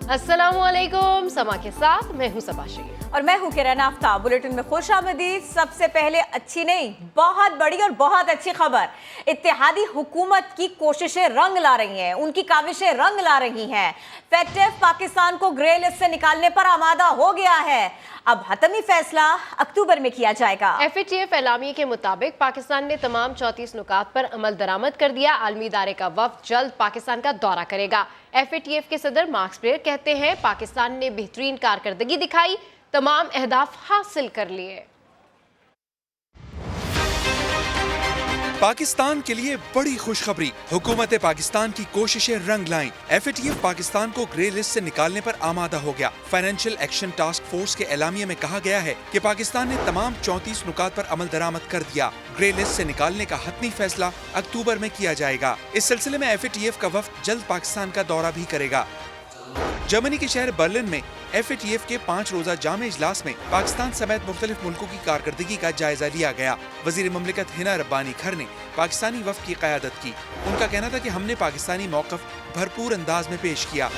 अस्सलाम वालेकुम, समा के साथ मैं हूं सबा शेख और मैं हूं किरण आफ्ताब। बुलेटिन में खुश आमदीद। सबसे पहले अच्छी नहीं, बहुत बड़ी और बहुत अच्छी खबर। इत्तेहादी हुकूमत की कोशिशें रंग ला रही हैं, उनकी काविशें रंग ला रही हैं। FATF पाकिस्तान को ग्रे लिस्ट से निकालने पर आमादा हो गया है। अब हतमी फैसला अक्टूबर में किया जाएगा। FATF एलामिये के मुताबिक पाकिस्तान ने तमाम 34 नुकात पर अमल दरामद कर दिया। आलमी इदारे का वफ्द जल्द पाकिस्तान का दौरा करेगा। FATF के सदर मार्क्स प्लेयर कहते हैं पाकिस्तान ने बेहतरीन कारकर्दगी दिखाई, तमाम अहदाफ हासिल कर लिए। पाकिस्तान के लिए बड़ी खुशखबरी, हुकूमत पाकिस्तान की कोशिशें रंग लाईं। FATF पाकिस्तान को ग्रे लिस्ट से निकालने पर आमादा हो गया। फाइनेंशियल एक्शन टास्क फोर्स के एलामिये में कहा गया है कि पाकिस्तान ने तमाम 34 नुकात पर अमल दरामद कर दिया। ग्रे लिस्ट से निकालने का हतमी फैसला अक्टूबर में किया जाएगा। इस सिलसिले में FATF का वफ्द जल्द पाकिस्तान का दौरा भी करेगा। जर्मनी के शहर बर्लिन में FATF के 5 रोजा जामे इजलास में पाकिस्तान समेत मुख्तलिफ मुल्कों की कारकर्दगी का जायजा लिया गया। वजीर मुमलिकत हिना रब्बानी खर ने पाकिस्तानी वफ्द की क़यादत की। उनका कहना था कि हमने पाकिस्तानी मौक़िफ़ भरपूर अंदाज में पेश किया।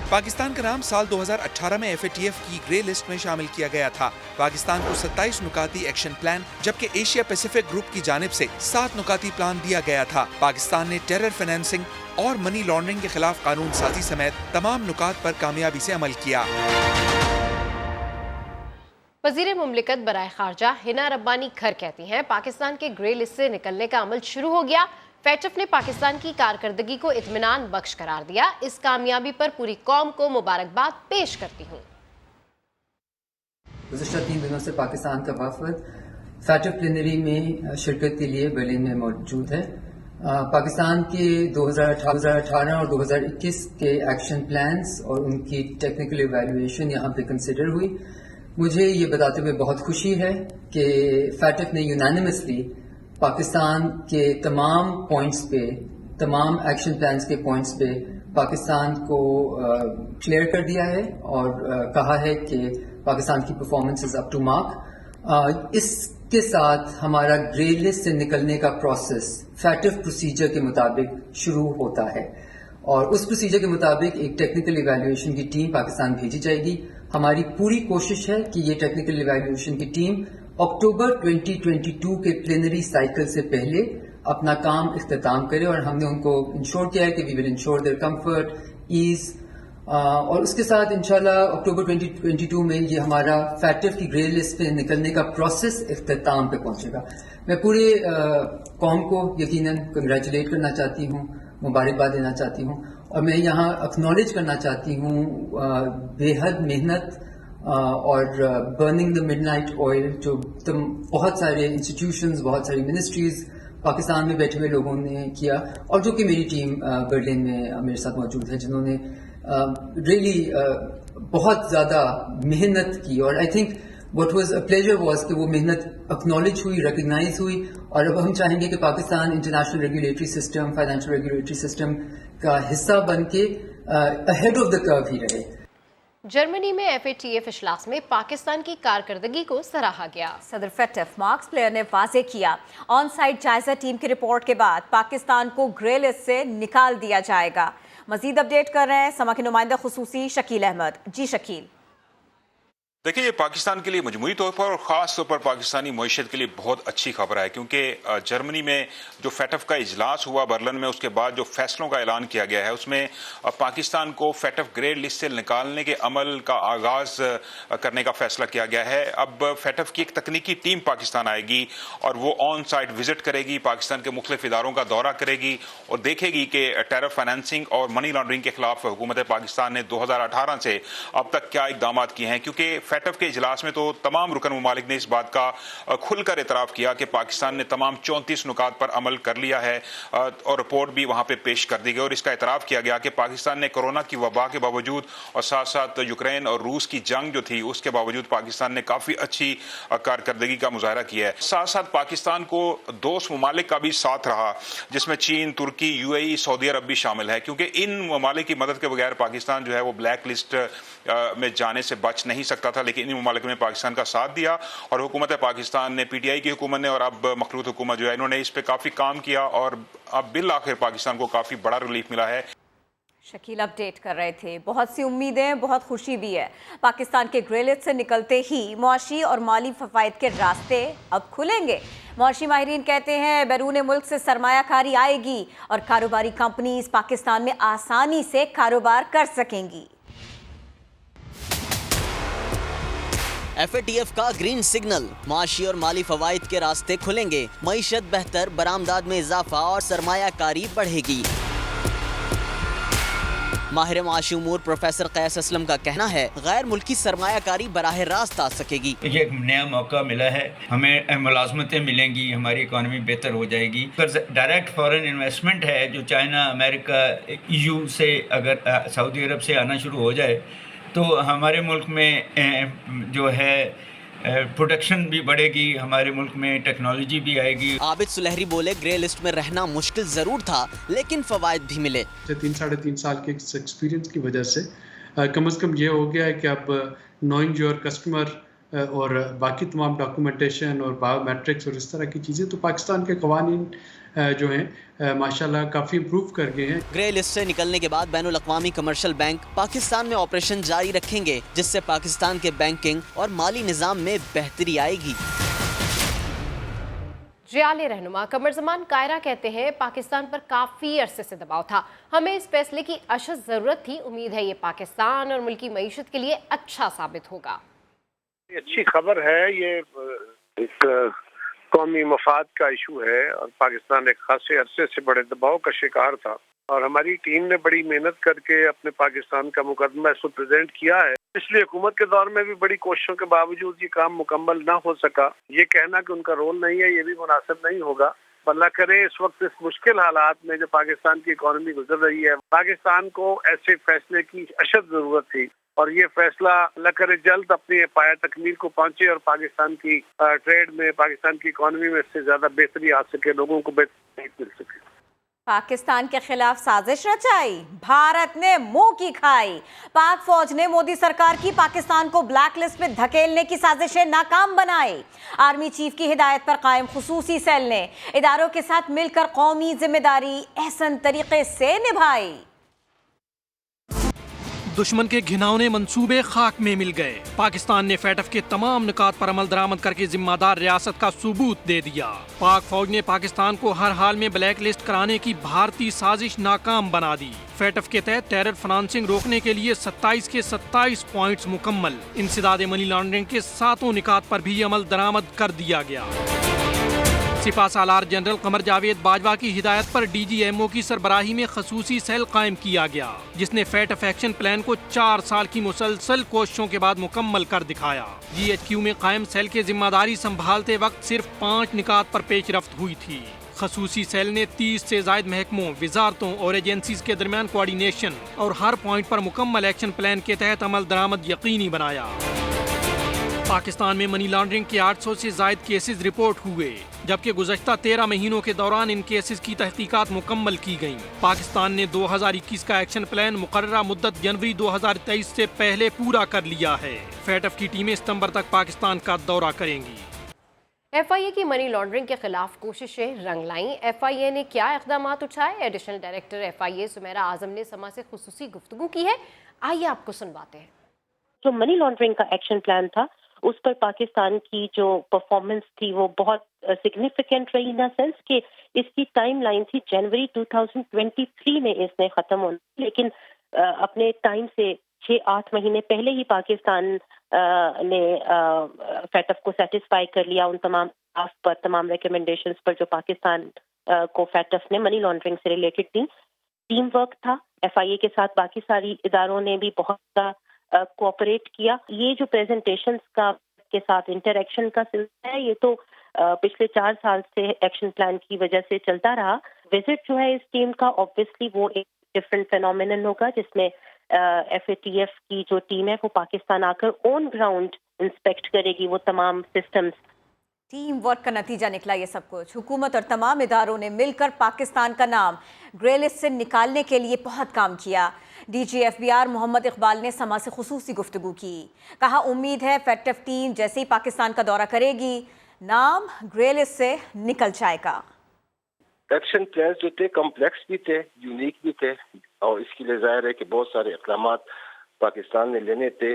पाकिस्तान का नाम साल 2018 में FATF की ग्रे लिस्ट में शामिल किया गया था। पाकिस्तान को 27 नुकाती एक्शन प्लान जबकि एशिया पैसिफिक ग्रुप की जानिब से 7 नुकाती प्लान दिया गया था। पाकिस्तान ने टेरर फाइनेंसिंग और मनी लॉन्ड्रिंग के खिलाफ कानून साजी समेत तमाम नुकात पर कामयाबी से अमल किया। वजीर मुमलिकत बराए खारजा हिना रब्बानी खर कहती हैं पाकिस्तान के ग्रे लिस्ट से निकलने का अमल शुरू हो गया। FATF ने पाकिस्तान की कारकर्दगी को इत्मीनान बख्श करार दिया। इस कामयाबी पर पूरी कौम को मुबारकबाद पेश करती हूँ। गुज़िश्ता 3 दिनों से पाकिस्तान का वफ़द FATF प्लेनरी में शिरकत के लिए बर्लिन में मौजूद है। पाकिस्तान के 2018 और 2021 के एक्शन प्लान्स और उनकी टेक्निकल इवैल्यूएशन यहाँ पे कंसिडर हुई। मुझे ये बताते हुए बहुत खुशी है कि FATF ने यूनानिमसली पाकिस्तान के तमाम पॉइंट्स पे, तमाम एक्शन प्लान्स के पॉइंट्स पे पाकिस्तान को क्लियर कर दिया है और कहा है कि पाकिस्तान की performance is up to mark. इसके साथ हमारा ग्रे लिस्ट से निकलने का प्रोसेस FATF प्रोसीजर के मुताबिक शुरू होता है और उस प्रोसीजर के मुताबिक एक टेक्निकल इवैल्यूएशन की टीम पाकिस्तान भेजी जाएगी। हमारी पूरी कोशिश है कि ये टेक्निकल इवैल्यूएशन की टीम अक्टूबर 2022 के प्लेनरी साइकिल से पहले अपना काम इख्तिताम करे और हमने उनको इंश्योर किया है कि we will ensure their comfort, ease और उसके साथ इंशाल्लाह अक्टूबर 2022 में ये हमारा FATF की ग्रे लिस्ट पे निकलने का प्रोसेस इख्तिताम पे पहुंचेगा। मैं पूरे कौम को यकीनन कंग्रेचुलेट करना चाहती हूँ, मुबारकबाद देना चाहती हूँ और मैं यहाँ एक्नॉलेज करना चाहती हूँ बेहद मेहनत और बर्निंग द मिडनाइट ऑयल जो बहुत सारे इंस्टीट्यूशंस, बहुत सारी मिनिस्ट्रीज पाकिस्तान में बैठे हुए लोगों ने किया और जो कि मेरी टीम बर्लिन में मेरे साथ मौजूद है, जिन्होंने रियली बहुत ज़्यादा मेहनत की और I think what was a pleasure was कि वो मेहनत एक्नॉलेज हुई, रिकग्नाइज हुई और अब हम चाहेंगे कि Pakistan international regulatory system, financial regulatory system का हिस्सा बन के अहेड ऑफ द कर्व ही रहे। जर्मनी में FATF इजलास में पाकिस्तान की कारकर्दगी को सराहा गया। सदर FATF मार्क्स प्लेयर ने वाजे किया ऑन साइट जायजा टीम की रिपोर्ट के बाद पाकिस्तान को ग्रे लिस्ट से निकाल दिया जाएगा। मजीद अपडेट कर रहे हैं समा के नुमाइंदा खुसूसी शकील अहमद। जी शकील। देखिए, ये पाकिस्तान के लिए मजमूई तौर पर और ख़ास तौर पर पाकिस्तानी मईशत के लिए बहुत अच्छी खबर है क्योंकि जर्मनी में जो FATF का इजलास हुआ बर्लिन में, उसके बाद जो फैसलों का ऐलान किया गया है उसमें पाकिस्तान को FATF ग्रे लिस्ट से निकालने के अमल का आगाज करने का फैसला किया गया है। अब FATF की एक तकनीकी टीम पाकिस्तान आएगी और वो ऑन साइट विजिट करेगी, पाकिस्तान के मुख्तलिफ इदारों का दौरा करेगी और देखेगी कि टेरर फाइनेंसिंग और मनी लॉन्ड्रिंग के खिलाफ हुकूमत पाकिस्तान ने 2018 से अब तक क्या इकदाम किए हैं। क्योंकि FATF के इजलास में तो तमाम रुकन ममालिक ने इस बात का खुलकर एतराफ़ किया कि पाकिस्तान ने तमाम 34 नुकात पर अमल कर लिया है और रिपोर्ट भी वहां पे पेश कर दी गई और इसका एतराफ़ किया गया कि पाकिस्तान ने कोरोना की वबा के बावजूद और साथ साथ यूक्रेन और रूस की जंग जो थी उसके बावजूद पाकिस्तान ने काफ़ी अच्छी कारकर्दगी का मुजाहरा किया है। साथ साथ पाकिस्तान को दोस्त ममालिक का भी साथ रहा जिसमें चीन, तुर्की, UAE, सऊदी अरब भी शामिल है क्योंकि इन ममालिक की मदद के बगैर पाकिस्तान जो है वो ब्लैक लिस्ट में जाने से बच नहीं सकता था, लेकिन इन ममालिक ने पाकिस्तान का साथ दिया और हुकूमत पाकिस्तान ने, PTI की हुकूमत ने और अब मखलूत हुकूमत जो है इन्होंने इस पे काफ़ी काम किया और अब बिल आखिर पाकिस्तान को काफ़ी बड़ा रिलीफ मिला है। शकील अपडेट कर रहे थे। बहुत सी उम्मीदें, बहुत खुशी भी है। पाकिस्तान के ग्रे लिस्ट से निकलते ही मुआशी और माली फवायद के रास्ते अब खुलेंगे। मुआशी माहिरीन कहते हैं बैरून मुल्क से सरमायाकारी आएगी और कारोबारी कंपनीज पाकिस्तान में आसानी से कारोबार कर सकेंगी। FATF का ग्रीन सिग्नल, माशी और माली फवाइद के रास्ते खुलेंगे, मईशत बेहतर, बरामदात में इजाफा और सरमायाकारी बढ़ेगी। माहिर माशी उमूर प्रोफेसर कैस असलम का कहना है गैर मुल्की सरमायाकारी बराह रास्त आ सकेगी। ये एक नया मौका मिला है, हमें मुलाजमतें मिलेंगी, हमारी इकॉनमी बेहतर हो जाएगी। डायरेक्ट फॉरेन इन्वेस्टमेंट है जो चाइना, अमेरिका, EU से अगर सऊदी अरब से आना शुरू हो जाए तो हमारे मुल्क में जो है प्रोडक्शन भी बढ़ेगी, हमारे मुल्क में टेक्नोलॉजी भी आएगी। आबिद सुलहरी बोले ग्रे लिस्ट में रहना मुश्किल ज़रूर था लेकिन फ़वाइद भी मिले। 3-3.5 साल के एक्सपीरियंस की वजह से कम से कम ये हो गया है कि अब नोइंग योर कस्टमर और बाकी तमाम डॉक्यूमेंटेशन और बायोमेट्रिक्स और इस तरह की चीज़ें, तो पाकिस्तान के कवानीन जो हैं माशाल्लाह काफ़ी इम्प्रूव कर गए हैं। ग्रे लिस्ट से निकलने के बाद बैनुल अक़वामी कमर्शियल बैंक पाकिस्तान में ऑपरेशन जारी रखेंगे, जिससे पाकिस्तान के बैंकिंग और माली निज़ाम में बेहतरी आएगी। जियाले रहनुमा कमर जमान कायरा कहते हैं पाकिस्तान पर काफ़ी अरसे से दबाव था, हमें इस फैसले की अशद ज़रूरत थी। उम्मीद है ये पाकिस्तान और मुल्की मईशत के लिए अच्छा साबित होगा। अच्छी खबर है, ये एक कौमी मफाद का इशू है और पाकिस्तान एक खासे अरसे से बड़े दबाव का शिकार था और हमारी टीम ने बड़ी मेहनत करके अपने पाकिस्तान का मुकदमा इसको प्रेजेंट किया है। पिछली हुकूमत के दौर में भी बड़ी कोशिशों के बावजूद ये काम मुकम्मल ना हो सका। ये कहना कि उनका रोल नहीं है ये भी मुनासिब नहीं होगा। अल्लाह करे इस वक्त इस मुश्किल हालात में जो पाकिस्तान की इकॉनमी गुजर रही है, पाकिस्तान को ऐसे फैसले की अशद जरूरत थी और ये फैसला अल्लाह करे जल्द अपनी पाया तकमील को पहुंचे और पाकिस्तान की ट्रेड में, पाकिस्तान की इकॉनमी में इससे ज्यादा बेहतरी आ सके, लोगों को बेहतरी मिल सके। पाकिस्तान के खिलाफ साजिश रचाई, भारत ने मुंह की खाई। पाक फौज ने मोदी सरकार की पाकिस्तान को ब्लैक लिस्ट में धकेलने की साजिशें नाकाम बनाई। आर्मी चीफ की हिदायत पर कायम खुसूसी सेल ने इदारों के साथ मिलकर कौमी जिम्मेदारी एहसन तरीके से निभाई। दुश्मन के घिनौने मंसूबे खाक में मिल गए। पाकिस्तान ने फैटफ के तमाम निकात पर अमल दरामद करके जिम्मेदार रियासत का सबूत दे दिया। पाक फौज ने पाकिस्तान को हर हाल में ब्लैक लिस्ट कराने की भारतीय साजिश नाकाम बना दी। फैटफ के तहत टेरर फाइनेंसिंग रोकने के लिए 27 के 27 पॉइंट्स मुकम्मल। इंसदाद मनी लॉन्ड्रिंग के 7 निकात पर भी अमल दरामद कर दिया गया। सिपा सालार जनरल कमर जावेद बाजवा की हिदायत पर DGMO की सरबराही में खसूसी सेल कायम किया गया, जिसने फैटफ एक्शन प्लान को 4 साल की मुसलसल कोशिशों के बाद मुकम्मल कर दिखाया। GHQ में कायम सेल के जिम्मेदारी संभालते वक्त सिर्फ 5 निकात पर पेशरफ्त हुई थी। खसूसी सेल ने 30 से ज़ायद महकमों, वजारतों और एजेंसीज के दरमियान कोऑर्डिनेशन और हर पॉइंट पर मुकम्मल एक्शन प्लान के तहत अमल दरामद यकीनी बनाया। पाकिस्तान में मनी लॉन्ड्रिंग के 800 से ज़ायद केसेस रिपोर्ट हुए, जबकि गुज़श्ता 13 महीनों के दौरान इन केसेस की तहकीकात मुकम्मल की गईं। पाकिस्तान ने 2021 का एक्शन प्लान मुकर्ररा मुद्दत जनवरी 2023 से पहले पूरा कर लिया है। फैटफ की टीमें सितंबर तक पाकिस्तान का दौरा करेंगी। FIA की मनी लॉन्ड्रिंग के खिलाफ कोशिशें रंग लाईं। FIA ने क्या इक़दाम उठाए? एडिशनल डायरेक्टर FIA सुमेरा आजम ने समा से खुसूसी गुफ्तगू की है, आइए आपको सुनवाते हैं। जो मनी लॉन्ड्रिंग का एक्शन प्लान था उस पर पाकिस्तान की जो परफॉर्मेंस थी वो बहुत सिग्निफिकेंट रही, इन सेंस कि इसकी टाइम लाइन थी जनवरी 2023 में इसने ख़त्म होना, लेकिन अपने टाइम से 6-8 महीने पहले ही पाकिस्तान ने फैटफ को सेटिस्फाई कर लिया उन तमाम पर, तमाम रिकमेंडेशंस पर जो पाकिस्तान को फैटफ ने मनी लॉन्ड्रिंग से रिलेटेड थी। टीम वर्क था, FIA के साथ बाकी सारी इदारों ने भी बहुत कोऑपरेट किया। ये जो प्रेजेंटेशंस का के साथ इंटरेक्शन का सिलसिला है, ये तो पिछले 4 साल से एक्शन प्लान की वजह से चलता रहा। विजिट जो है इस टीम का ऑब्वियसली वो एक डिफरेंट फेनोमेनन होगा, जिसमें FATF की जो टीम है वो पाकिस्तान आकर ऑन ग्राउंड इंस्पेक्ट करेगी वो तमाम सिस्टम्स। टीम वर्क का नतीजा निकला ये सब कुछ। हुकूमत और तमाम इदारों ने मिलकर पाकिस्तान का नाम ग्रे लिस्ट से निकालने के लिए बहुत काम किया। DG FBR मोहम्मद इकबाल ने समा से खुसूसी गुफ्तगू की, कहा उम्मीद है फैटफ टीम जैसे ही पाकिस्तान का दौरा करेगी नाम ग्रे लिस्ट से निकल जाएगा। एक्शन प्लान जो थे कॉम्प्लेक्स भी थे, यूनिक भी थे, اور اس کے لیے ظاہر ہے کہ بہت سارے اقدامات پاکستان نے لینے تھے،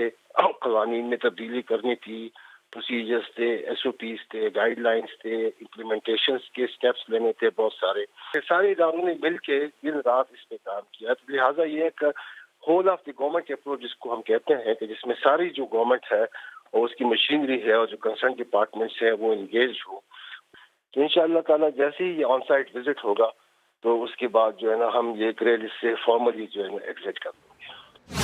قوانین میں تبدیلی کرنی تھی، پروسیجرز تھے، ایس او پیز تھے، گائیڈ لائنز تھے، امپلیمنٹیشنز کے سٹیپس لینے تھے بہت سارے. سارے اداروں نے مل کے دن رات اس پہ کام کیا. لہٰذا یہ ایک whole of the government approach جس کو ہم کہتے ہیں کہ جس میں ساری جو گورنمنٹ ہے اور اس کی مشینری ہے اور جو کنسرن ڈپارٹمنٹس ہیں وہ انگیج ہو. تو انشاءاللہ تعالیٰ جیسے ہی یہ آن سائٹ وزٹ ہوگا تو اس کے بعد جو ہے نا ہم یہ گرے لسٹ سے فارملی جو ہے نا ایگزٹ کر دیں گے.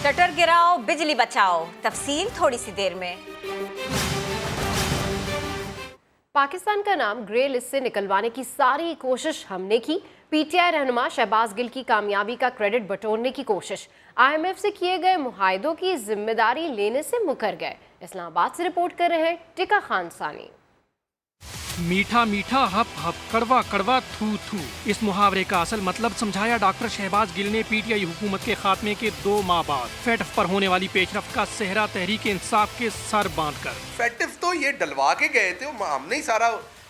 شٹر گراؤ بجلی بچاؤ، تفصیل تھوڑی سی دیر میں. پاکستان کا نام گرے لسٹ سے نکلوانے کی ساری کوشش ہم نے کی. پی ٹی آئی رہنما شہباز گل کی کامیابی کا کریڈٹ بٹورنے کی کوشش. آئی ایم ایف سے کیے گئے معاہدوں کی ذمہ داری لینے سے مکر گئے. اسلام آباد سے رپورٹ کر رہے ہیں ٹکا خان ثانی. میٹھا میٹھا ہپ ہپ کڑوا کڑوا تھو تھو، اس محاورے کا اصل مطلب سمجھایا ڈاکٹر شہباز گل نے پی ٹی آئی حکومت کے خاتمے کے 2 ماہ بعد فیٹف پر ہونے والی پیش رفت کا صحرا تحریک انصاف کے سر باندھ کر. فیٹف تو یہ ڈلوا کے گئے تھے، ہم نے ہی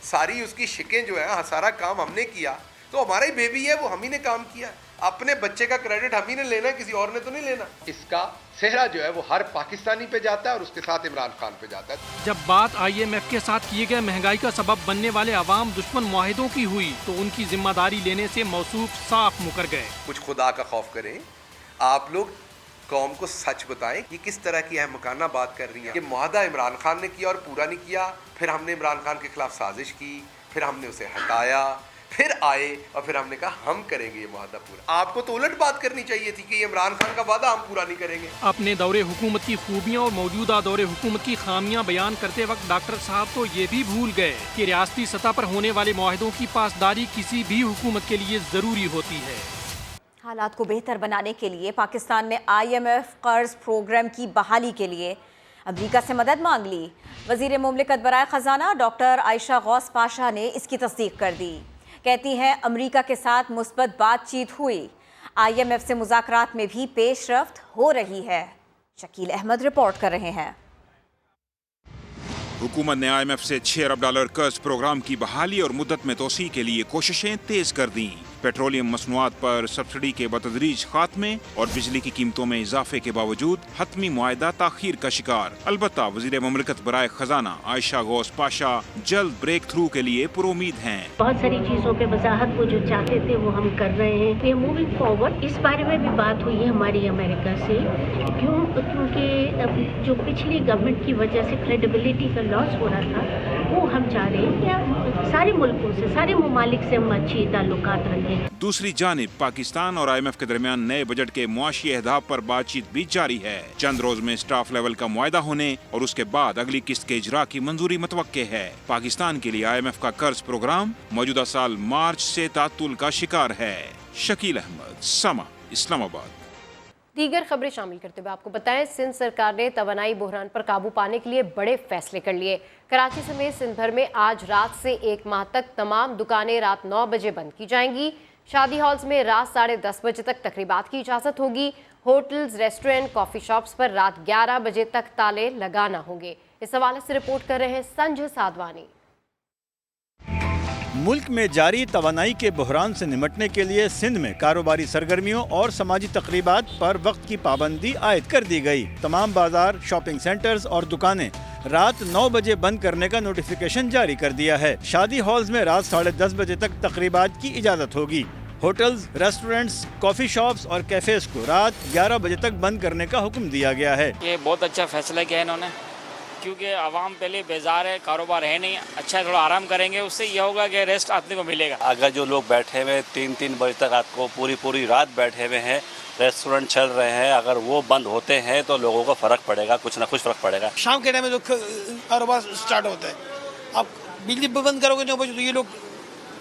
ساری اس کی شکیں جو ہے سارا کام ہم نے کیا، تو ہمارا ہی بیبی ہے، وہ ہم ہی نے کام کیا. اپنے بچے کا کریڈٹ ہم ہی نے لینا ہے، کسی اور نے تو نہیں لینا. اس کا صحرا جو ہے وہ ہر پاکستانی پہ جاتا ہے اور اس کے ساتھ عمران خان پہ جاتا ہے. جب بات آئی ایم ایف کے ساتھ کیے گئے مہنگائی کا سبب بننے والے عوام دشمن معاہدوں کی ہوئی تو ان کی ذمہ داری لینے سے موصوف صاف مکر گئے. کچھ خدا کا خوف کریں، آپ لوگ قوم کو سچ بتائیں کہ کس طرح کی احمقانہ بات کر رہی ہیں. یہ معاہدہ عمران خان نے کیا اور پورا نہیں کیا، پھر ہم نے عمران خان کے خلاف سازش کی، پھر ہم نے اسے ہٹایا، پھر آئے اور پھر ہم نے کہا ہم کریں گے یہ معاہدہ پورا. آپ کو تو الٹ بات کرنی چاہیے تھی کہ یہ عمران خان کا وعدہ ہم پورا نہیں کریں گے. اپنے دور حکومت کی خوبیاں اور موجودہ دور حکومت کی خامیاں بیان کرتے وقت ڈاکٹر صاحب تو یہ بھی بھول گئے کہ ریاستی سطح پر ہونے والے معاہدوں کی پاسداری کسی بھی حکومت کے لیے ضروری ہوتی ہے. حالات کو بہتر بنانے کے لیے پاکستان نے آئی ایم ایف قرض پروگرام کی بحالی کے لیے امریکہ سے مدد مانگ لی. وزیر مملکت برائے خزانہ ڈاکٹر عائشہ غوث پاشا نے اس کی تصدیق کر دی. کہتی ہیں امریکہ کے ساتھ مثبت بات چیت ہوئی، آئی ایم ایف سے مذاکرات میں بھی پیش رفت ہو رہی ہے. شکیل احمد رپورٹ کر رہے ہیں. حکومت نے آئی ایم ایف سے $6 ارب قرض پروگرام کی بحالی اور مدت میں توسیع کے لیے کوششیں تیز کر دیں. پیٹرولیم مصنوعات پر سبسڈی کے بتدریج خاتمے اور بجلی کی قیمتوں میں اضافے کے باوجود حتمی معاہدہ تاخیر کا شکار. البتہ وزیر مملکت برائے خزانہ عائشہ غوث پاشا جلد بریک تھرو کے لیے پر امید ہیں. بہت ساری چیزوں پہ وضاحت وہ جو چاہتے تھے وہ ہم کر رہے ہیں. یہ موونگ فارورڈ اس بارے میں بھی بات ہوئی ہے ہماری امریکہ سے، کیونکہ جو پچھلی گورنمنٹ کی وجہ سے کریڈیبلٹی کا لاس ہو رہا تھا وہ ہم چاہ رہے ہیں کہ سارے ملکوں سے، سارے ممالک سے ہم اچھی تعلقات رکھیں. دوسری جانب پاکستان اور آئی ایم ایف کے درمیان نئے بجٹ کے معاشی اہداف پر بات چیت بھی جاری ہے. چند روز میں اسٹاف لیول کا معاہدہ ہونے اور اس کے بعد اگلی قسط کے اجرا کی منظوری متوقع ہے. پاکستان کے لیے آئی ایم ایف کا قرض پروگرام موجودہ سال مارچ سے تعطل کا شکار ہے. شکیل احمد، سما، اسلام آباد. دیگر خبریں شامل کرتے ہوئے آپ کو بتائیں سندھ سرکار نے توانائی بحران پر قابو پانے کے لیے بڑے فیصلے کر لیے. کراچی سمیت سندھ بھر میں آج رات سے 1 ماہ تک تمام دکانیں رات 9 بجے بند کی جائیں گی. شادی ہالز میں رات 10:30 بجے تک تقریبات کی اجازت ہوگی. ہوٹلز، ریسٹورنٹ، کافی شاپس پر رات 11 بجے تک تالے لگانا ہوں گے. اس حوالے سے رپورٹ کر رہے ہیں سنجے سادوانی. ملک میں جاری توانائی کے بحران سے نمٹنے کے لیے سندھ میں کاروباری سرگرمیوں اور سماجی تقریبات پر وقت کی پابندی عائد کر دی گئی. تمام بازار، شاپنگ سینٹرز اور دکانیں رات 9 بجے بند کرنے کا نوٹیفیکیشن جاری کر دیا ہے. شادی ہالز میں رات 10:30 بجے تک تقریبات کی اجازت ہوگی. ہوٹلز، ریسٹورنٹس، کافی شاپس اور کیفیز کو رات 11 بجے تک بند کرنے کا حکم دیا گیا ہے. یہ بہت اچھا فیصلہ کیا ہے انہوں نے، کیونکہ عوام پہلے بیزار ہے، کاروبار ہے نہیں. اچھا ہے، تھوڑا آرام کریں گے، اس سے یہ ہوگا کہ ریسٹ آدمی کو ملے گا. اگر جو لوگ بیٹھے ہوئے 3 بجے تک رات کو پوری رات بیٹھے ہوئے ہیں، ریسٹورنٹ چل رہے ہیں، اگر وہ بند ہوتے ہیں تو لوگوں کو فرق پڑے گا، کچھ نہ کچھ فرق پڑے گا. شام کے ٹائم میں تو کاروبار اسٹارٹ ہوتا ہے. اب بجلی بند کرو گے 9 بجے تو یہ لوگ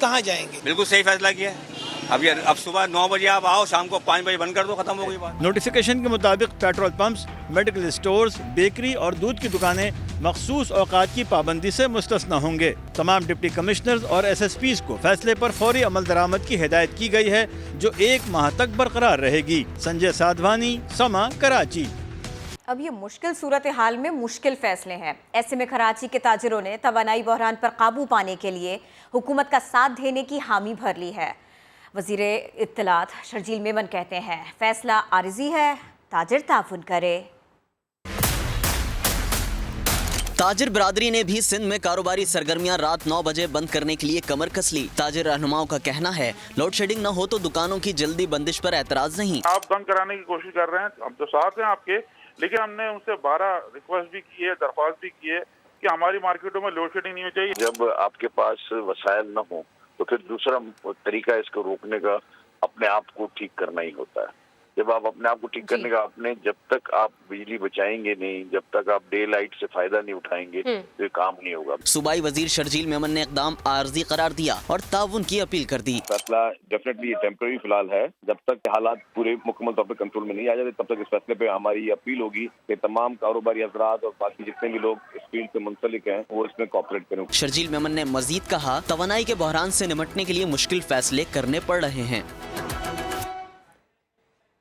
کہاں جائیں گے؟ بالکل صحیح فیصلہ کیا ہے. اب صبح 9 بجے آپ آؤ، شام کو 5 بجے بند کر دو، ختم ہو گئی بات. نوٹیفیکیشن کے مطابق petrol pumps, medical stores, bakery اور دودھ کی دکانیں مخصوص اوقات کی پابندی سے مستثنی ہوں گے. تمام ڈپٹی کمشنرز اور ایس ایس پیز کو فیصلے پر فوری عمل درآمد کی ہدایت کی گئی ہے، جو 1 ماہ تک برقرار رہے گی. سنجے سادھوانی، سما، کراچی. اب یہ مشکل صورتحال میں مشکل فیصلے ہیں. ایسے میں کراچی کے تاجروں نے توانائی بحران پر قابو پانے کے لیے حکومت کا ساتھ دینے کی حامی بھر لی ہے. वज़ीर इत्तलात शर्जील मेमन कहते हैं फैसला आरिजी है, ताजिर ताउन करे। ताजिर बिरादरी ने भी सिंध में कारोबारी सरगर्मियां रात 9 बजे बंद करने के लिए कमर कस ली। ताजिर रहनुमाओं का कहना है लोड शेडिंग न हो तो दुकानों की जल्दी बंदिश पर एतराज नहीं। आप बंद कराने की कोशिश कर रहे हैं, हम तो साथ हैं आपके, लेकिन हमने उनसे 12 रिक्वेस्ट भी की है, दरख्वास्त भी की है कि हमारी मार्केटों में लोड शेडिंग नहीं होनी चाहिए। जब आपके पास वसाइल न हो तो फिर दूसरा तरीका इसको रोकने का अपने आप को ठीक करना ही होता है। जब आप अपने आप को ठीक करने का आपने जब तक आप बिजली बचाएंगे नहीं, जब तक आप डे लाइट से फायदा नहीं उठाएंगे तो ये काम नहीं होगा। सूबाई वजीर शर्जील मेमन ने इकदाम आर्जी करार दिया और ताउन की अपील कर दी। फैसला डेफिनेटली टेम्पररी फिलहाल है, जब तक हालात पूरे मुकम्मल तौर पर कंट्रोल में नहीं आ जाते तब तक इस फैसले पे हमारी अपील होगी कि तमाम कारोबारी हजरात और बाकी जितने भी लोग इस फील्ड से मुंसलिक हैं वो इसमें कोऑपरेट करें। शर्जील मेमन ने मजीद कहा तवानाई के बहरान से निपटने के लिए मुश्किल फैसले करने पड़ रहे हैं।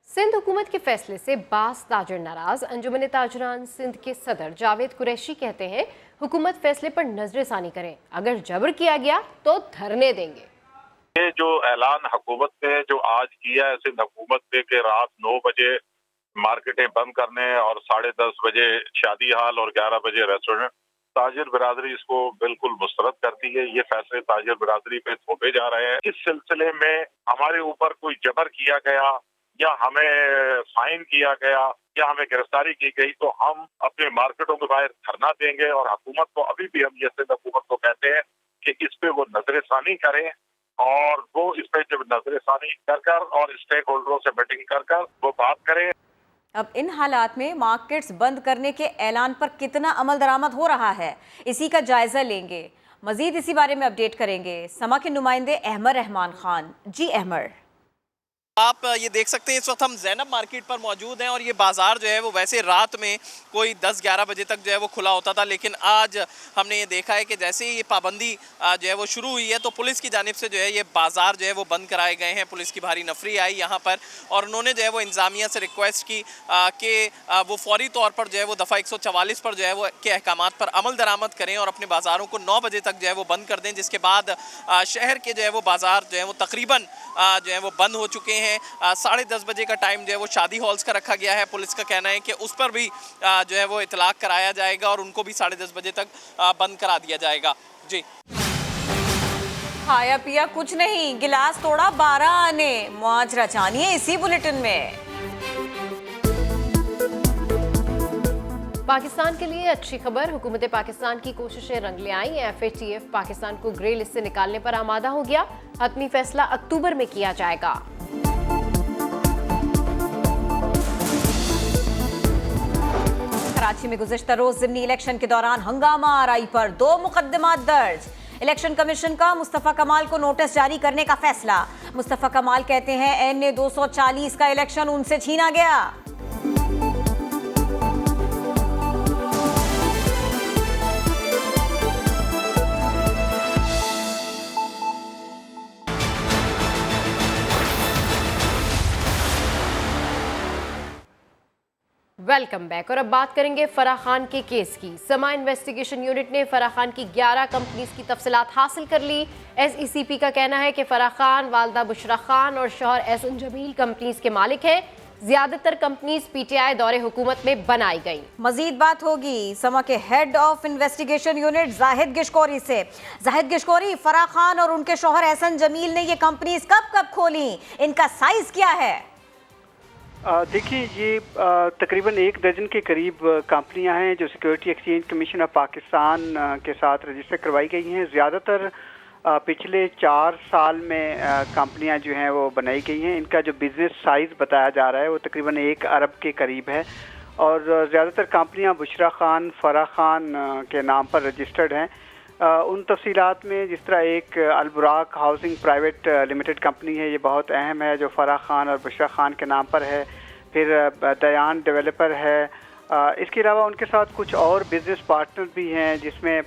सिंध हुकूमत के फैसले से बास ताजिर नाराज। अंजुमन ताजरान सिंध के सदर जावेद कुरैशी कहते हैं हुकूमत फैसले पर नजरसानी करें, अगर जबर किया गया तो धरने देंगे। ये जो ऐलान हुकूमत ने जो आज किया है सिंध हुकूमत ने कि रात 9 बजे मार्केटें बंद करने और 10:30 बजे शादी हाल और 11 बजे रेस्टोरेंट, ताजिर बिरादरी इसको बिल्कुल मुस्तरद करती है। ये फैसले ताजिर बिरादरी पे थोपे जा रहे हैं। इस सिलसिले में हमारे ऊपर कोई जबर किया गया या हमें फाइन किया गया या हमें गिरफ्तारी की गई तो हम अपने मार्केटों के बाहर धरना देंगे। और हुकूमत को अभी भी हम ये सिंध हुकूमत को कहते हैं कि इस पे वो नजरसानी करें और वो इस पे जब नजरसानी कर और स्टेक होल्डरों से मीटिंग कर वो बात करें। अब इन हालात में मार्केट्स बंद करने के ऐलान पर कितना अमल दरामद हो रहा है, इसी का जायजा लेंगे। मजीद इसी बारे में अपडेट करेंगे समा के नुमाइंदे अहमद रहमान खान। जी अहमद, आप ये देख सकते हैं इस वक्त हम ज़ैनब मार्केट पर मौजूद हैं और ये बाज़ार जो है वो वैसे रात में कोई 10-11 बजे तक जो है वो खुला होता था, लेकिन आज हमने ये देखा है कि जैसे ही ये पाबंदी जो है वो शुरू हुई है तो पुलिस की जानिब से जो है ये बाज़ार जो है वो बंद कराए गए हैं। पुलिस की भारी नफरी आई यहाँ पर और उन्होंने जो है वो इंतज़ामिया से रिक्वेस्ट की कि वो फौरी तौर पर जो है वो दफ़ा 144 पर जो है वो के अहकामात पर अमल दरामद करें और अपने बाज़ारों को 9 बजे तक जो है वो बंद कर दें, जिसके बाद शहर के जो है वो बाज़ार जो है वो तकरीबन जो है वो बंद हो चुके हैं। 10:30 बजे का टाइम जो है वो शादी हॉल्स का रखा गया है। पुलिस का कहना है कि उस पर भी जो है वो इतलाक कराया जाएगा और उनको भी 10:30 बजे तक बंद करा दिया जाएगा। जी, खाया पिया कुछ नहीं, गिलास तोड़ा 12 आने, मुआजरा जानिए इसी बुलेटिन में। पाकिस्तान के लिए अच्छी खबर, हुकूमत पाकिस्तान की कोशिशें रंग ले आई। FATF पाकिस्तान को ग्रे लिस्ट से निकालने पर आमादा हो गया। हतमी फैसला अक्टूबर में किया जाएगा। कराची में गुज़िश्ता रोज ज़िमनी इलेक्शन के दौरान हंगामा आरआई पर 2 मुकदमात दर्ज। इलेक्शन कमीशन का मुस्तफ़ा कमाल को नोटिस जारी करने का फैसला। मुस्तफ़ा कमाल कहते हैं NA 240 का इलेक्शन उनसे छीना गया। वेलकम बैक और अब बात करेंगे फराह खान के केस की। समा इन्वेस्टिगेशन यूनिट ने फराह खान की 11 कंपनीज की तफसीलात हासिल कर ली। SECP का कहना है कि फराह खान, वालदा बुशरा खान और शौहर एहसन जमील कंपनीज के मालिक हैं। ज्यादातर कंपनीज PTI दौरे हुकूमत में बनाई गई। मजीद बात होगी समा के head of investigation unit Zahid Gishkori से। जाहिद गिशकोरी, फराह खान और उनके शौहर एहसन जमील ने ये कंपनीज कब खोली, इनका साइज क्या है? देखिए, ये तकरीबन 1 दर्जन के करीब कंपनियां हैं जो security exchange commission of Pakistan के साथ रजिस्टर करवाई गई हैं। ज़्यादातर पिछले 4 साल में कंपनियां जो हैं वो बनाई गई हैं। इनका जो बिज़नेस साइज़ बताया जा रहा है वो तकरीबन 1 अरब के करीब है और ज़्यादातर कंपनियां बुशरा खान, फराह खान के नाम पर रजिस्टर्ड हैं। उन तफसीलात में जिस तरह एक Alburaq housing private limited company है, ये बहुत अहम है, जो फराह खान और बुशरा खान के नाम पर है। फिर दयान डेवलपर है। इसके अलावा उनके साथ कुछ और बिज़नेस पार्टनर भी हैं जिसमें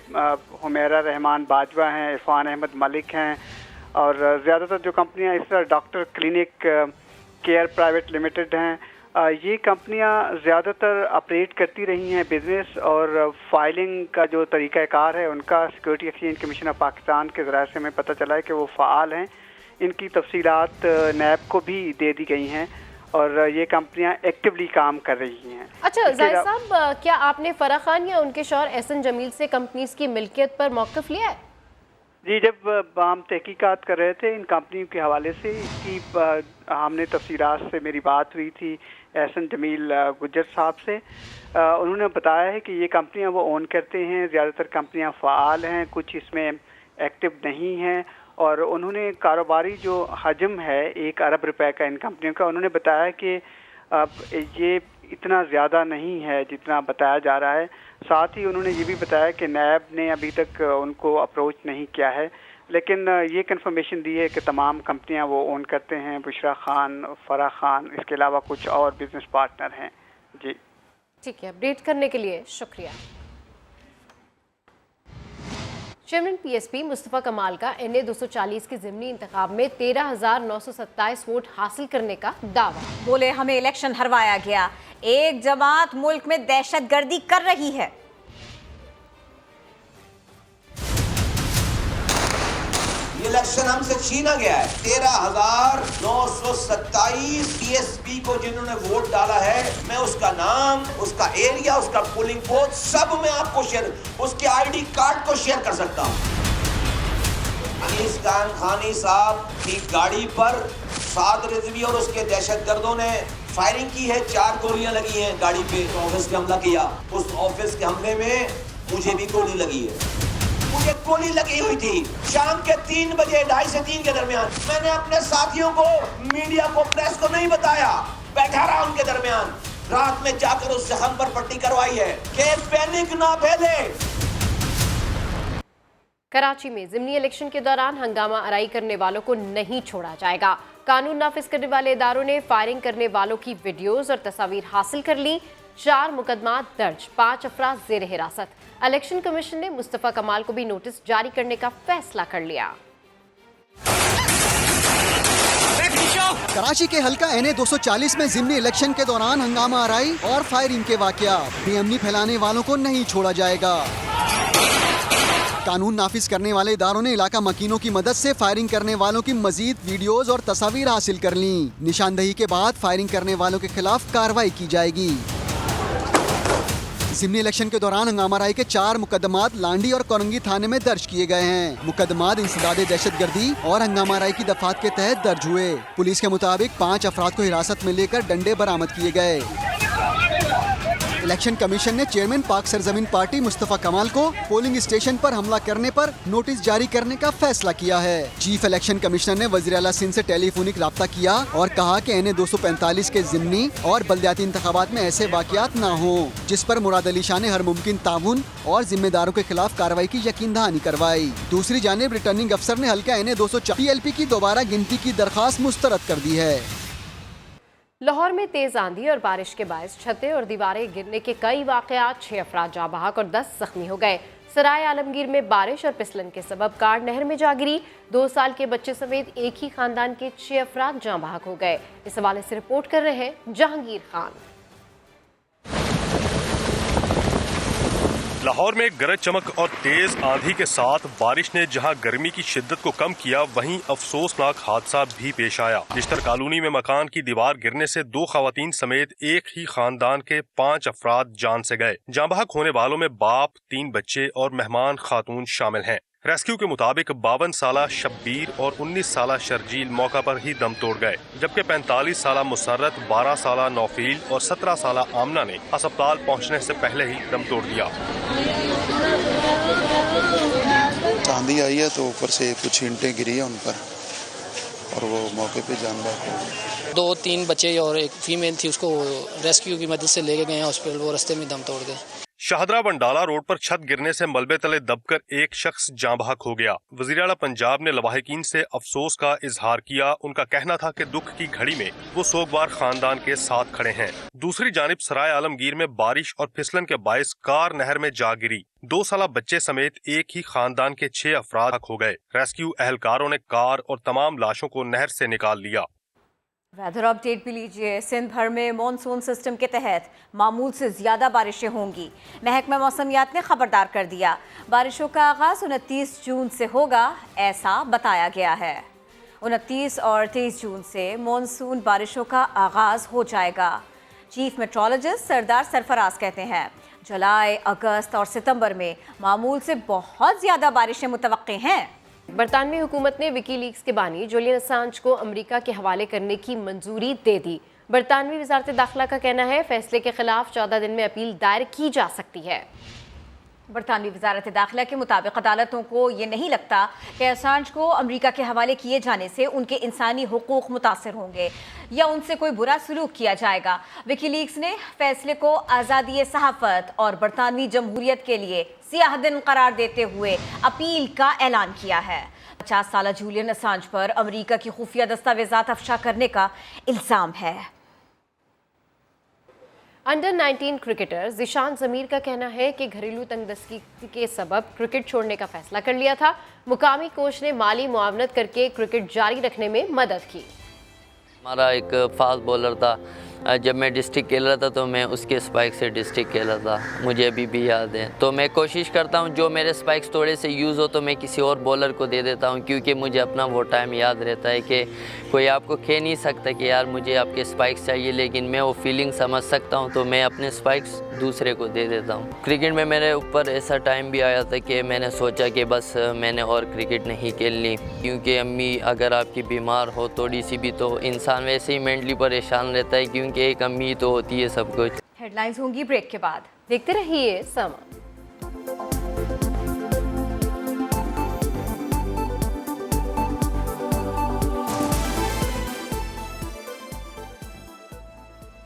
हुमैरा रहमान बाजवा हैं, इरफान अहमद मलिक हैं और ज़्यादातर जो कंपनियां इस तरह doctor clinic care private limited हैं। ये कंपनियां ज़्यादातर ऑपरेट करती रही हैं बिज़नेस और फाइलिंग का जो तरीक़ाकार है उनका security exchange commission of Pakistan के ज़रिए से हमें पता चला है कि वो फ़ाल हैं। ان کی تفصیلات نیب کو بھی دے دی گئی ہیں اور یہ کمپنیاں ایکٹیولی کام کر رہی ہیں. اچھا زاہد صاحب، کیا آپ نے فرح خان یا ان کے شوہر احسن جمیل سے کمپنیز کی ملکیت پر موقف لیا ہے؟ جی، جب ہم تحقیقات کر رہے تھے ان کمپنیوں کے حوالے سے، اس کی ہم نے تفصیلات سے میری بات ہوئی تھی احسن جمیل گجر صاحب سے. انہوں نے بتایا ہے کہ یہ کمپنیاں وہ اون کرتے ہیں، زیادہ تر کمپنیاں فعال ہیں، کچھ اس میں ایکٹیو نہیں ہیں، اور انہوں نے کاروباری جو حجم ہے 1 ارب روپے کا ان کمپنیوں کا، انہوں نے بتایا کہ یہ اتنا زیادہ نہیں ہے جتنا بتایا جا رہا ہے. ساتھ ہی انہوں نے یہ بھی بتایا کہ نیب نے ابھی تک ان کو اپروچ نہیں کیا ہے، لیکن یہ کنفرمیشن دی ہے کہ تمام کمپنیاں وہ اون کرتے ہیں. بشرا خان، فرح خان، اس کے علاوہ کچھ اور بزنس پارٹنر ہیں. جی ٹھیک ہے، اپڈیٹ کرنے کے لیے شکریہ. چیئرمین پی ایس پی مصطفیٰ کمال کا NA 240 کے ضمنی انتخاب میں 13,927 ووٹ حاصل کرنے کا دعویٰ. بولے ہمیں الیکشن ہروایا گیا، ایک جماعت ملک میں دہشت گردی کر رہی ہے. الیکشن ہم سے چھینا گیا ہے. 13,927 پی ایس پی کو جنہوں نے ووٹ ڈالا ہے، میں اس کا نام، اس کا ایریا، اس کا پولنگ بوتھ سب میں آپ کو شیئر، اس کے ID کارڈ کو شیئر کر سکتا ہوں. انیس خان خانی صاحب کی گاڑی پر سعد رضوی اور اس کے دہشت گردوں نے فائرنگ کی ہے. 4 گولیاں لگی ہیں گاڑی پہ. آفس پہ حملہ کیا، اس آفس کے حملے میں مجھے بھی گولی لگی ہے. مجھے گولی لگی ہوئی تھی شام کے 3 بجے، 2:30 سے 3 کے درمیان. میں نے اپنے ساتھیوں کو، میڈیا کو، پریس کو نہیں بتایا، بیٹھا رہا ان کے درمیان. رات میں جا کر اس زخم پر پٹی کروائی ہے کہ پینک نہ پھیلے. کراچی میں ضمنی الیکشن کے دوران ہنگامہ آرائی کرنے والوں کو نہیں چھوڑا جائے گا. قانون نافذ کرنے والے اداروں نے فائرنگ کرنے والوں کی ویڈیوز اور تصاویر حاصل کر لی. 4 مقدمات درج، 5 افراد زیر حراست. الیکشن کمیشن نے مصطفیٰ کمال کو بھی نوٹس جاری کرنے کا فیصلہ کر لیا. کراچی کے حلقہ NA 240 میں ضمنی الیکشن کے دوران ہنگامہ آرائی اور فائرنگ کے واقعات. بے امنی پھیلانے والوں کو نہیں چھوڑا جائے گا. قانون نافذ کرنے والے اداروں نے علاقہ مکینوں کی مدد سے فائرنگ کرنے والوں کی مزید ویڈیوز اور تصاویر حاصل کر لیں. نشاندہی کے بعد فائرنگ کرنے والوں کے خلاف کارروائی کی جائے گی. ضمنی الیکشن کے دوران ہنگامہ آرائی کے 4 مقدمات لانڈی اور کورنگی تھانے میں درج کیے گئے ہیں. مقدمات انسداد دہشت گردی اور ہنگامہ آرائی کی دفعات کے تحت درج ہوئے. پولیس کے مطابق 5 افراد کو حراست میں لے کر ڈنڈے برآمد کیے گئے. الیکشن کمیشن نے چیئرمین پاک سرزمین پارٹی مصطفیٰ کمال کو پولنگ اسٹیشن پر حملہ کرنے پر نوٹس جاری کرنے کا فیصلہ کیا ہے. چیف الیکشن کمشنر نے وزیر اعلیٰ سندھ سے ٹیلی فونک رابطہ کیا اور کہا کہ NA 245 کے ضمنی اور بلدیاتی انتخابات میں ایسے واقعات نہ ہوں، جس پر مراد علی شاہ نے ہر ممکن تعاون اور ذمہ داروں کے خلاف کارروائی کی یقین دہانی کروائی. دوسری جانب ریٹرننگ افسر نے حلقہ NA 240 PLP کی دوبارہ گنتی کی درخواست مسترد کر دی ہے. لاہور میں تیز آندھی اور بارش کے باعث چھتیں اور دیواریں گرنے کے کئی واقعات، 6 افراد جاں بحق اور 10 زخمی ہو گئے. سرائے عالمگیر میں بارش اور پسلن کے سبب کار نہر میں جا گری. 2 سال کے بچے سمیت ایک ہی خاندان کے 6 افراد جاں بحق ہو گئے. اس حوالے سے رپورٹ کر رہے ہیں جہانگیر خان. لاہور میں گرج چمک اور تیز آندھی کے ساتھ بارش نے جہاں گرمی کی شدت کو کم کیا، وہیں افسوسناک حادثہ بھی پیش آیا. بشتر کالونی میں مکان کی دیوار گرنے سے 2 خواتین سمیت ایک ہی خاندان کے 5 افراد جان سے گئے. جاں بحق ہونے والوں میں باپ، 3 بچے اور مہمان خاتون شامل ہیں. ریسکیو کے مطابق 52 سالہ شبیر اور 19 سالہ شرجیل موقع پر ہی دم توڑ گئے، جبکہ 45 سالہ مسرت، 12 سالہ نوفیل اور 17 سالہ آمنہ نے ہسپتال پہنچنے سے پہلے ہی دم توڑ دیا. آندھی آئی ہے تو اوپر سے کچھ اینٹیں گری ہیں ان پر اور وہ موقع پہ جان بحق ہو گئے. 2-3 بچے اور ایک فیمیل تھی، اس کو ریسکیو کی مدد سے لے کے گئے ہیں ہاسپٹل. وہ رستے میں دم توڑ گئے. شاہدرہ بنڈالہ روڈ پر چھت گرنے سے ملبے تلے دب کر ایک شخص جاں بحق ہو گیا. وزیر اعلیٰ پنجاب نے لواحقین سے افسوس کا اظہار کیا. ان کا کہنا تھا کہ دکھ کی گھڑی میں وہ سوگوار خاندان کے ساتھ کھڑے ہیں. دوسری جانب سرائے عالمگیر میں بارش اور پھسلن کے باعث کار نہر میں جا گری. 2 سالہ بچے سمیت ایک ہی خاندان کے 6 افراد ہو گئے. ریسکیو اہلکاروں نے کار اور تمام لاشوں کو نہر سے نکال لیا. ویدر اپ ڈیٹ بھی لیجیے. سندھ بھر میں مانسون سسٹم کے تحت معمول سے زیادہ بارشیں ہوں گی. محکمہ موسمیات نے خبردار کر دیا. بارشوں کا آغاز 29 جون سے ہوگا، ایسا بتایا گیا ہے. 29 اور 23 जून से मॉनसून बारिशों का आगाज हो जाएगा। चीफ मेट्रोलॉजिस्ट सरदार सरफराज कहते हैं जुलाई, अगस्त और सितंबर में मामूल से बहुत ज़्यादा बारिशें मुतवक्के हैं। बरतानवी हुकूमत ने विकीलीक्स के बानी जूलियन असांज को अमेरिका के हवाले करने की मंजूरी दे दी। बरतानवी वजारत दाखिला का कहना है फैसले के खिलाफ 14 दिन में अपील दायर की जा सकती है। बरतानवी वजारत दाखिला के मुताबिक अदालतों को ये नहीं लगता कि असांज को अमेरिका के हवाले किए जाने से उनके इंसानी हुकूक मुतासर होंगे या उनसे कोई बुरा सलूक किया जाएगा। विकीलीक्स ने फैसले को आज़ादी सहाफ़त और बरतानवी जमहूरियत के लिए सियाह दिन करार देते हुए अपील का ऐलान किया है। 50 साला जूलियन असांज पर अमेरिका की खुफिया दस्तावेज़ात अफशा करने का इल्ज़ाम है। अंडर 19 क्रिकेटर ज़िशान ज़मीर का कहना है कि घरेलू तंगदस्ती के सबब क्रिकेट छोड़ने का फैसला कर लिया था। मुकामी कोच ने माली मुआवनत करके क्रिकेट जारी रखने में मदद की। हमारा एक फास्ट बॉलर था, जब मैं डिस्ट्रिक्ट खेल रहा था तो मैं उसके स्पाइक से डिस्ट्रिक्ट खेला था, मुझे अभी भी याद है। तो मैं कोशिश करता हूँ जो मेरे स्पाइक्स थोड़े से यूज़ हो तो मैं किसी और बॉलर को दे देता हूँ, क्योंकि मुझे अपना वो टाइम याद रहता है कि कोई आपको कह नहीं सकता कि यार मुझे आपके स्पाइक्स चाहिए, लेकिन मैं वो फीलिंग समझ सकता हूँ तो मैं अपने स्पाइक्स दूसरे को दे देता हूँ। क्रिकेट में मेरे ऊपर ऐसा टाइम भी आया था कि मैंने सोचा कि बस मैंने और क्रिकेट नहीं खेलनी, क्योंकि अम्मी अगर आपकी बीमार हो थोड़ी सी भी तो इंसान वैसे ही मेंटली परेशान रहता है, क्योंकि एक अम्मी तो होती है सब कुछ। हेडलाइंस होंगी ब्रेक के बाद, देखते रहिए समा।